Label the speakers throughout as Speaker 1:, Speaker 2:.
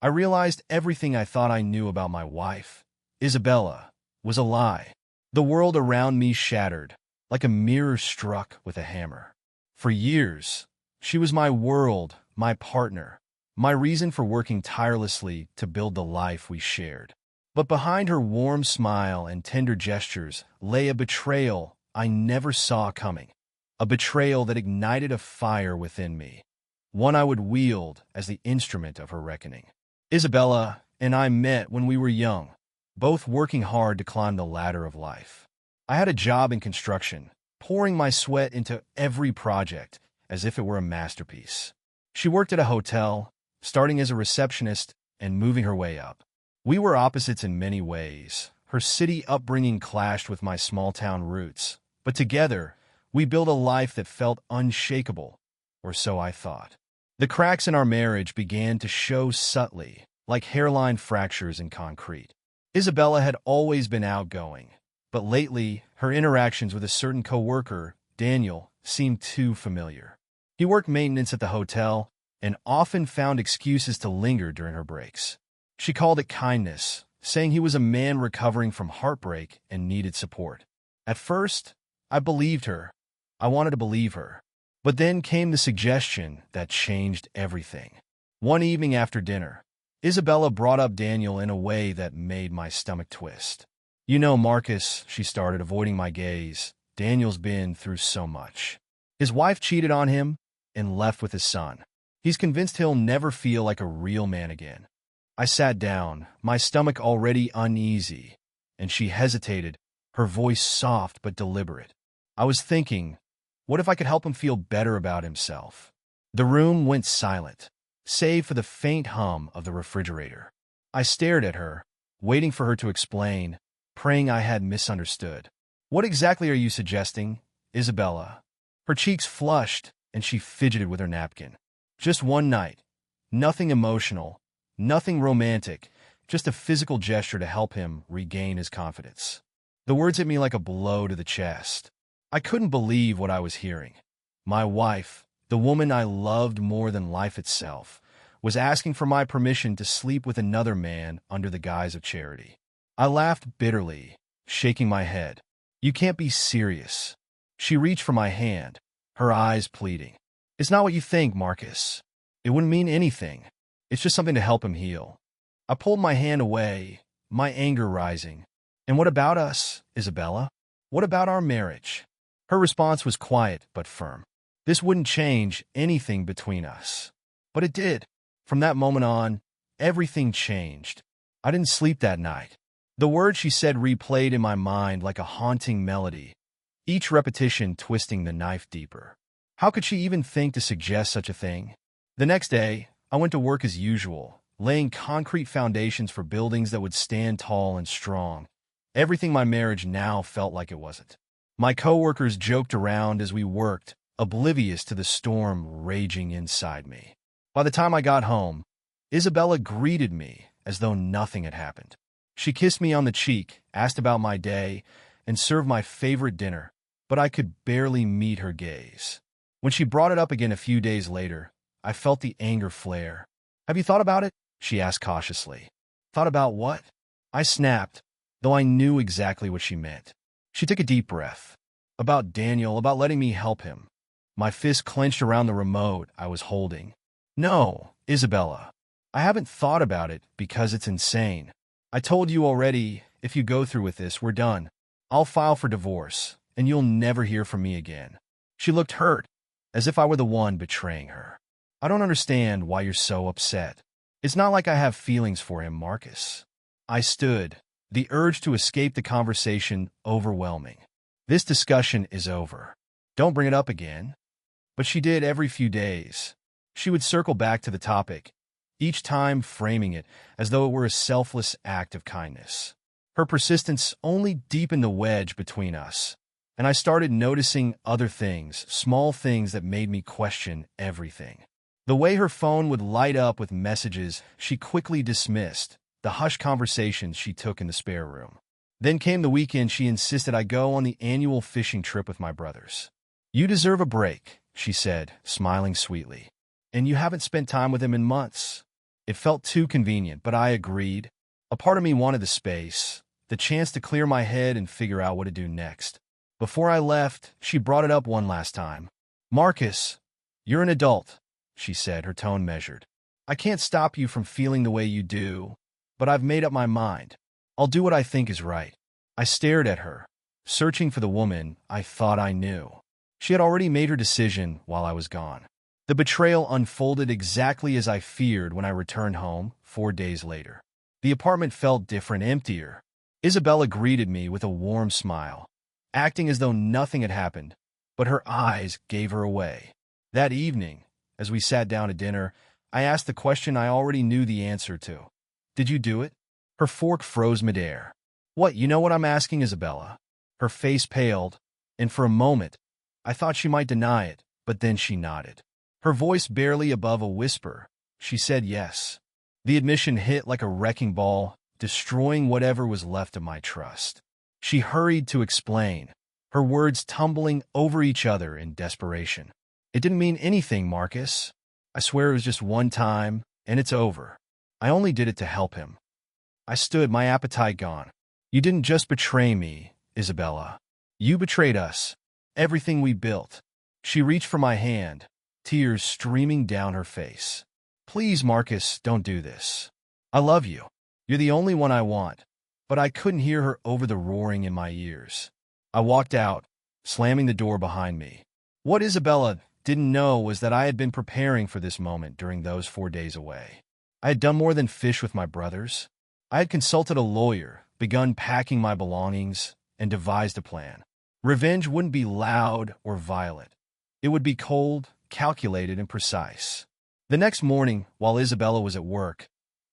Speaker 1: I realized everything I thought I knew about my wife, Isabella, was a lie. The world around me shattered, like a mirror struck with a hammer. For years, she was my world, my partner, my reason for working tirelessly to build the life we shared. But behind her warm smile and tender gestures lay a betrayal I never saw coming, a betrayal that ignited a fire within me, one I would wield as the instrument of her reckoning. Isabella and I met when we were young, both working hard to climb the ladder of life. I had a job in construction, pouring my sweat into every project as if it were a masterpiece. She worked at a hotel, starting as a receptionist and moving her way up. We were opposites in many ways. Her city upbringing clashed with my small-town roots, but together, we built a life that felt unshakable, or so I thought. The cracks in our marriage began to show subtly, like hairline fractures in concrete. Isabella had always been outgoing, but lately, her interactions with a certain coworker, Daniel, seemed too familiar. He worked maintenance at the hotel and often found excuses to linger during her breaks. She called it kindness, saying he was a man recovering from heartbreak and needed support. At first, I believed her. I wanted to believe her. But then came the suggestion that changed everything. One evening after dinner, Isabella brought up Daniel in a way that made my stomach twist. "You know, Marcus," she started, avoiding my gaze, "Daniel's been through so much. His wife cheated on him and left with his son. He's convinced he'll never feel like a real man again." I sat down, my stomach already uneasy, and she hesitated, her voice soft but deliberate. I was thinking, what if I could help him feel better about himself? The room went silent, save for the faint hum of the refrigerator. I stared at her, waiting for her to explain, praying I had misunderstood. "What exactly are you suggesting, Isabella?" Her cheeks flushed, and she fidgeted with her napkin. "Just one night. Nothing emotional, nothing romantic, just a physical gesture to help him regain his confidence." The words hit me like a blow to the chest. I couldn't believe what I was hearing. My wife, the woman I loved more than life itself, was asking for my permission to sleep with another man under the guise of charity. I laughed bitterly, shaking my head. "You can't be serious." She reached for my hand, her eyes pleading. "It's not what you think, Marcus. It wouldn't mean anything. It's just something to help him heal." I pulled my hand away, my anger rising. "And what about us, Isabella? What about our marriage?" Her response was quiet but firm. This wouldn't change anything between us. But it did. From that moment on, everything changed. I didn't sleep that night. The words she said replayed in my mind like a haunting melody, each repetition twisting the knife deeper. How could she even think to suggest such a thing? The next day, I went to work as usual, laying concrete foundations for buildings that would stand tall and strong. Everything my marriage now felt like it wasn't. My coworkers joked around as we worked, oblivious to the storm raging inside me. By the time I got home, Isabella greeted me as though nothing had happened. She kissed me on the cheek, asked about my day, and served my favorite dinner, but I could barely meet her gaze. When she brought it up again a few days later, I felt the anger flare. "Have you thought about it?" she asked cautiously. "Thought about what?" I snapped, though I knew exactly what she meant. She took a deep breath. "About Daniel, about letting me help him." My fist clenched around the remote I was holding. "No, Isabella. I haven't thought about it because it's insane. I told you already, if you go through with this, we're done. I'll file for divorce, and you'll never hear from me again." She looked hurt, as if I were the one betraying her. "I don't understand why you're so upset. It's not like I have feelings for him, Marcus." I stood, the urge to escape the conversation overwhelming. "This discussion is over. Don't bring it up again." But she did every few days. She would circle back to the topic, each time framing it as though it were a selfless act of kindness. Her persistence only deepened the wedge between us, and I started noticing other things, small things that made me question everything. The way her phone would light up with messages she quickly dismissed, the hushed conversations she took in the spare room. Then came the weekend she insisted I go on the annual fishing trip with my brothers. "You deserve a break," she said, smiling sweetly. "And you haven't spent time with him in months." It felt too convenient, but I agreed. A part of me wanted the space, the chance to clear my head and figure out what to do next. Before I left, she brought it up one last time. "Marcus, you're an adult," she said, her tone measured. "I can't stop you from feeling the way you do, but I've made up my mind. I'll do what I think is right." I stared at her, searching for the woman I thought I knew. She had already made her decision while I was gone. The betrayal unfolded exactly as I feared when I returned home 4 days later. The apartment felt different, emptier. Isabella greeted me with a warm smile, acting as though nothing had happened, but her eyes gave her away. That evening, as we sat down to dinner, I asked the question I already knew the answer to. "Did you do it?" Her fork froze midair. "What, you know what I'm asking, Isabella?" Her face paled, and for a moment, I thought she might deny it, but then she nodded. Her voice barely above a whisper. She said yes. The admission hit like a wrecking ball, destroying whatever was left of my trust. She hurried to explain, her words tumbling over each other in desperation. "It didn't mean anything, Marcus. I swear it was just one time, and it's over. I only did it to help him." I stood, my appetite gone. "You didn't just betray me, Isabella. You betrayed us, everything we built." She reached for my hand, tears streaming down her face. "Please, Marcus, don't do this. I love you. You're the only one I want." But I couldn't hear her over the roaring in my ears. I walked out, slamming the door behind me. What Isabella didn't know was that I had been preparing for this moment during those 4 days away. I had done more than fish with my brothers. I had consulted a lawyer, begun packing my belongings, and devised a plan. Revenge wouldn't be loud or violent. It would be cold, calculated, and precise. The next morning, while Isabella was at work,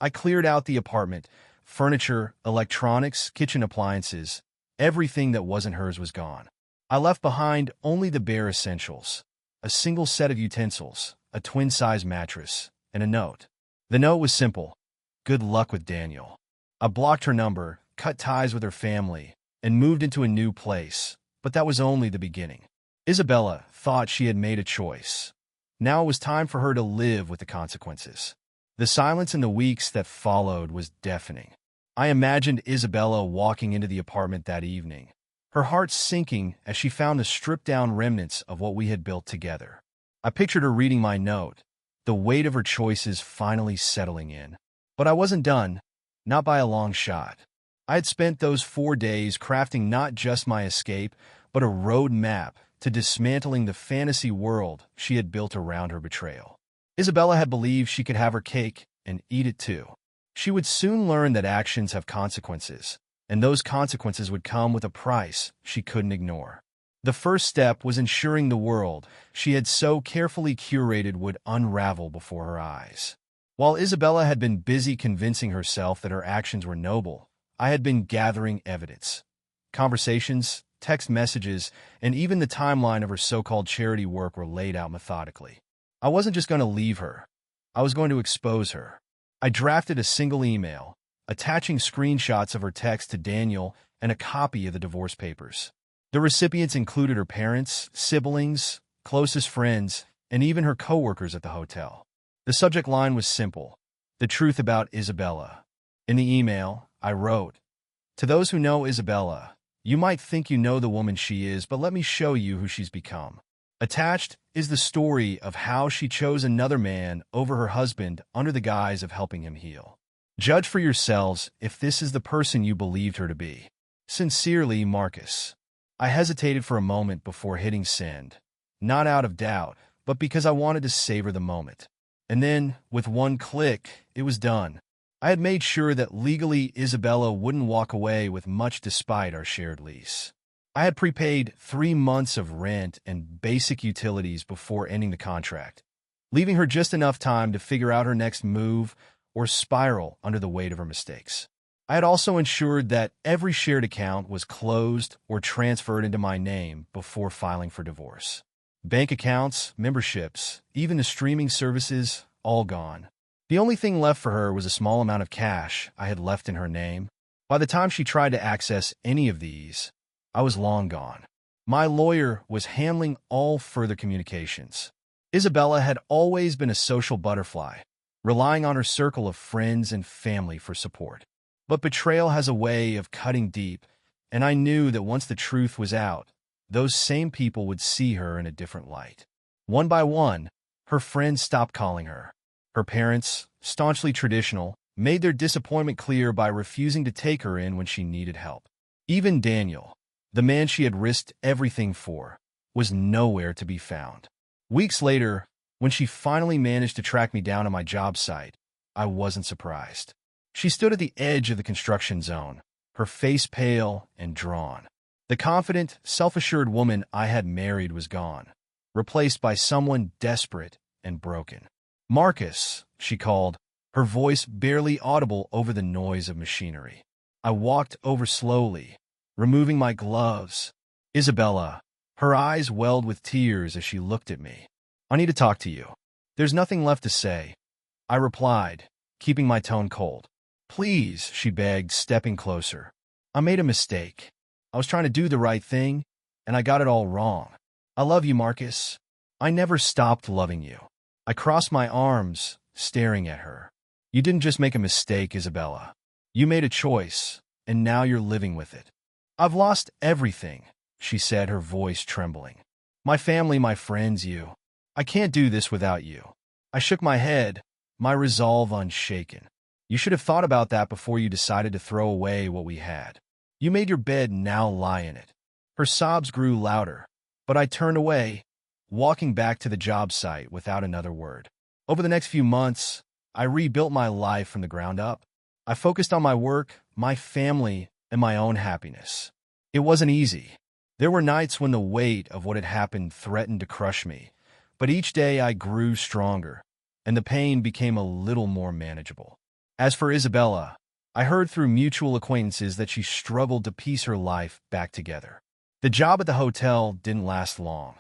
Speaker 1: I cleared out the apartment. Furniture, electronics, kitchen appliances, everything that wasn't hers was gone. I left behind only the bare essentials: a single set of utensils, a twin-size mattress, and a note. The note was simple: "Good luck with Daniel." I blocked her number, cut ties with her family, and moved into a new place, but that was only the beginning. Isabella thought she had made a choice. Now it was time for her to live with the consequences. The silence in the weeks that followed was deafening. I imagined Isabella walking into the apartment that evening, her heart sinking as she found the stripped-down remnants of what we had built together. I pictured her reading my note, the weight of her choices finally settling in. But I wasn't done, not by a long shot. I had spent those 4 days crafting not just my escape, but a road map to dismantling the fantasy world she had built around her betrayal. Isabella had believed she could have her cake and eat it too. She would soon learn that actions have consequences, and those consequences would come with a price she couldn't ignore. The first step was ensuring the world she had so carefully curated would unravel before her eyes. While Isabella had been busy convincing herself that her actions were noble, I had been gathering evidence. Conversations, text messages, and even the timeline of her so-called charity work were laid out methodically. I wasn't just going to leave her. I was going to expose her. I drafted a single email, attaching screenshots of her text to Daniel and a copy of the divorce papers. The recipients included her parents, siblings, closest friends, and even her coworkers at the hotel. The subject line was simple: the truth about Isabella. In the email, I wrote, "To those who know Isabella, you might think you know the woman she is, but let me show you who she's become." Attached is the story of how she chose another man over her husband under the guise of helping him heal. Judge for yourselves if this is the person you believed her to be. Sincerely, Marcus. I hesitated for a moment before hitting send, not out of doubt, but because I wanted to savor the moment. And then, with one click, it was done. I had made sure that legally Isabella wouldn't walk away with much despite our shared lease. I had prepaid 3 months of rent and basic utilities before ending the contract, leaving her just enough time to figure out her next move or spiral under the weight of her mistakes. I had also ensured that every shared account was closed or transferred into my name before filing for divorce. Bank accounts, memberships, even the streaming services, all gone. The only thing left for her was a small amount of cash I had left in her name. By the time she tried to access any of these, I was long gone. My lawyer was handling all further communications. Isabella had always been a social butterfly, relying on her circle of friends and family for support. But betrayal has a way of cutting deep, and I knew that once the truth was out, those same people would see her in a different light. One by one, her friends stopped calling her. Her parents, staunchly traditional, made their disappointment clear by refusing to take her in when she needed help. Even Daniel, the man she had risked everything for, was nowhere to be found. Weeks later, when she finally managed to track me down at my job site, I wasn't surprised. She stood at the edge of the construction zone, her face pale and drawn. The confident, self-assured woman I had married was gone, replaced by someone desperate and broken. "Marcus," she called, her voice barely audible over the noise of machinery. I walked over slowly, removing my gloves. "Isabella," her eyes welled with tears as she looked at me. "I need to talk to you." "There's nothing left to say," I replied, keeping my tone cold. "Please," she begged, stepping closer. "I made a mistake. I was trying to do the right thing, and I got it all wrong. I love you, Marcus. I never stopped loving you." I crossed my arms, staring at her. "You didn't just make a mistake, Isabella. You made a choice, and now you're living with it." "I've lost everything," she said, her voice trembling. "My family, my friends, you. I can't do this without you." I shook my head, my resolve unshaken. "You should have thought about that before you decided to throw away what we had. You made your bed, now lie in it." Her sobs grew louder, but I turned away, walking back to the job site without another word. Over the next few months, I rebuilt my life from the ground up. I focused on my work, my family, and my own happiness. It wasn't easy. There were nights when the weight of what had happened threatened to crush me, but each day I grew stronger, and the pain became a little more manageable. As for Isabella, I heard through mutual acquaintances that she struggled to piece her life back together. The job at the hotel didn't last long,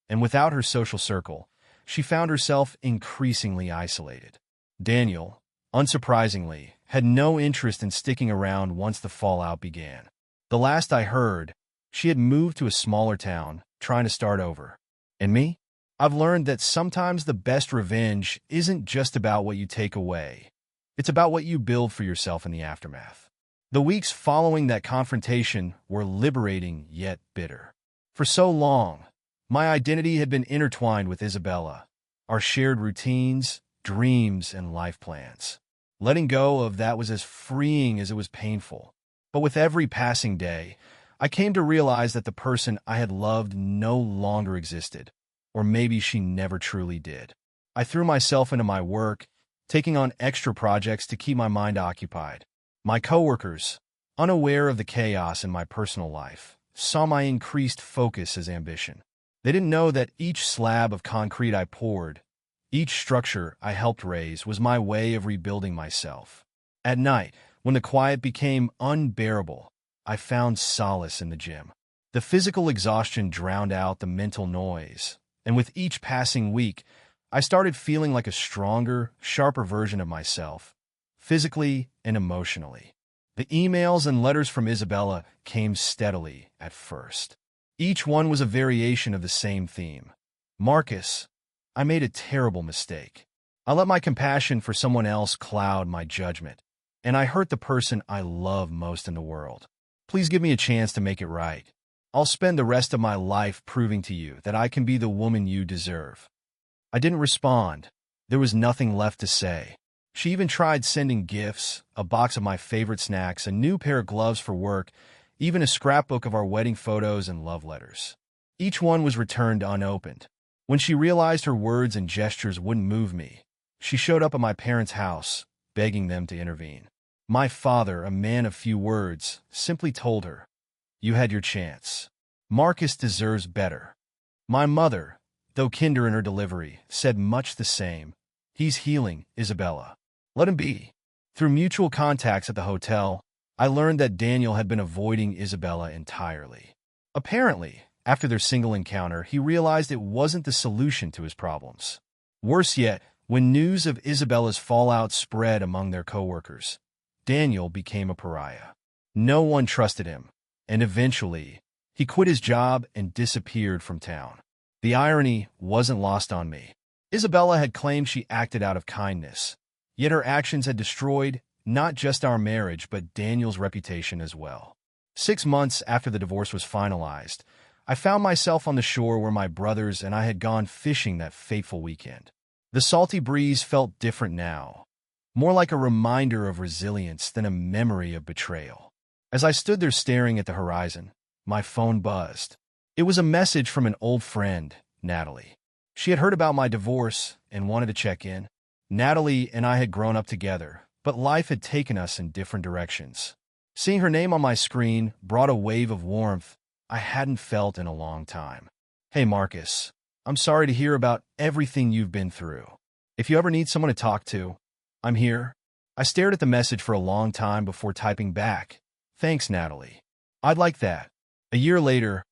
Speaker 1: and without her social circle, she found herself increasingly isolated. Daniel, unsurprisingly, had no interest in sticking around once the fallout began. The last I heard, she had moved to a smaller town, trying to start over. And me? I've learned that sometimes the best revenge isn't just about what you take away. It's about what you build for yourself in the aftermath. The weeks following that confrontation were liberating yet bitter. For so long, my identity had been intertwined with Isabella, our shared routines, dreams, and life plans. Letting go of that was as freeing as it was painful. But with every passing day, I came to realize that the person I had loved no longer existed, or maybe she never truly did. I threw myself into my work, taking on extra projects to keep my mind occupied. My coworkers, unaware of the chaos in my personal life, saw my increased focus as ambition. They didn't know that each slab of concrete I poured, each structure I helped raise, was my way of rebuilding myself. At night, when the quiet became unbearable, I found solace in the gym. The physical exhaustion drowned out the mental noise, and with each passing week, I started feeling like a stronger, sharper version of myself, physically and emotionally. The emails and letters from Isabella came steadily at first. Each one was a variation of the same theme. "Marcus, I made a terrible mistake. I let my compassion for someone else cloud my judgment, and I hurt the person I love most in the world. Please give me a chance to make it right. I'll spend the rest of my life proving to you that I can be the woman you deserve." I didn't respond. There was nothing left to say. She even tried sending gifts, a box of my favorite snacks, a new pair of gloves for work, even a scrapbook of our wedding photos and love letters. Each one was returned unopened. When she realized her words and gestures wouldn't move me, she showed up at my parents' house, begging them to intervene. My father, a man of few words, simply told her, "You had your chance. Marcus deserves better." My mother, though kinder in her delivery, said much the same. "He's healing, Isabella. Let him be." Through mutual contacts at the hotel, I learned that Daniel had been avoiding Isabella entirely. Apparently, after their single encounter, he realized it wasn't the solution to his problems. Worse yet, when news of Isabella's fallout spread among their coworkers, Daniel became a pariah. No one trusted him, and eventually, he quit his job and disappeared from town. The irony wasn't lost on me. Isabella had claimed she acted out of kindness, Yet her actions had destroyed not just our marriage, but Daniel's reputation as well. 6 months after the divorce was finalized, I found myself on the shore where my brothers and I had gone fishing that fateful weekend. The salty breeze felt different now, more like a reminder of resilience than a memory of betrayal. As I stood there staring at the horizon, my phone buzzed. It was a message from an old friend, Natalie. She had heard about my divorce and wanted to check in. Natalie and I had grown up together, but life had taken us in different directions. Seeing her name on my screen brought a wave of warmth I hadn't felt in a long time. "Hey Marcus, I'm sorry to hear about everything you've been through. If you ever need someone to talk to, I'm here." I stared at the message for a long time before typing back, "Thanks, Natalie. I'd like that." A year later,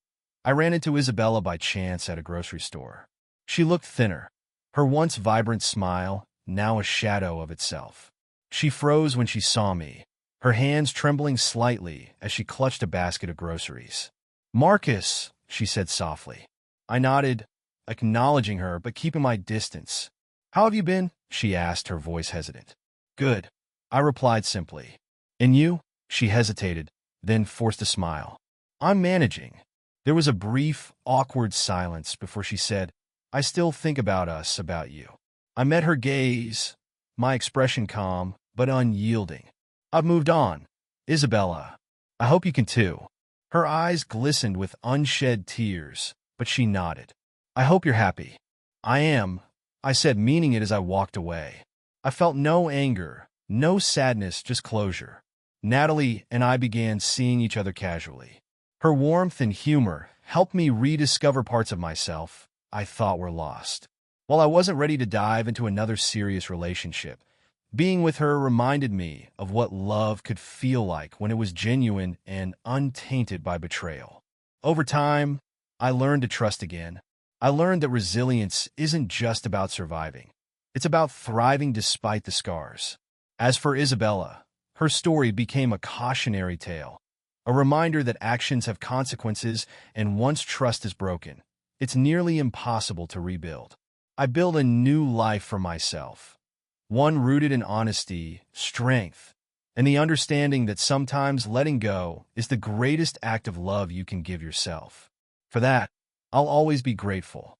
Speaker 1: I ran into Isabella by chance at a grocery store. She looked thinner, her once vibrant smile now a shadow of itself. She froze when she saw me, her hands trembling slightly as she clutched a basket of groceries. "Marcus," she said softly. I nodded, acknowledging her but keeping my distance. "How have you been?" she asked, her voice hesitant. "Good," I replied simply. "And you?" She hesitated, then forced a smile. "I'm managing." There was a brief, awkward silence before she said, "I still think about us, about you." I met her gaze, my expression calm but unyielding. "I've moved on, Isabella. I hope you can too." Her eyes glistened with unshed tears, but she nodded. "I hope you're happy." "I am," I said, meaning it as I walked away. I felt no anger, no sadness, just closure. Natalie and I began seeing each other casually. Her warmth and humor helped me rediscover parts of myself I thought were lost. While I wasn't ready to dive into another serious relationship, being with her reminded me of what love could feel like when it was genuine and untainted by betrayal. Over time, I learned to trust again. I learned that resilience isn't just about surviving. It's about thriving despite the scars. As for Isabella, her story became a cautionary tale, a reminder that actions have consequences, and once trust is broken, it's nearly impossible to rebuild. I built a new life for myself, one rooted in honesty, strength, and the understanding that sometimes letting go is the greatest act of love you can give yourself. For that, I'll always be grateful.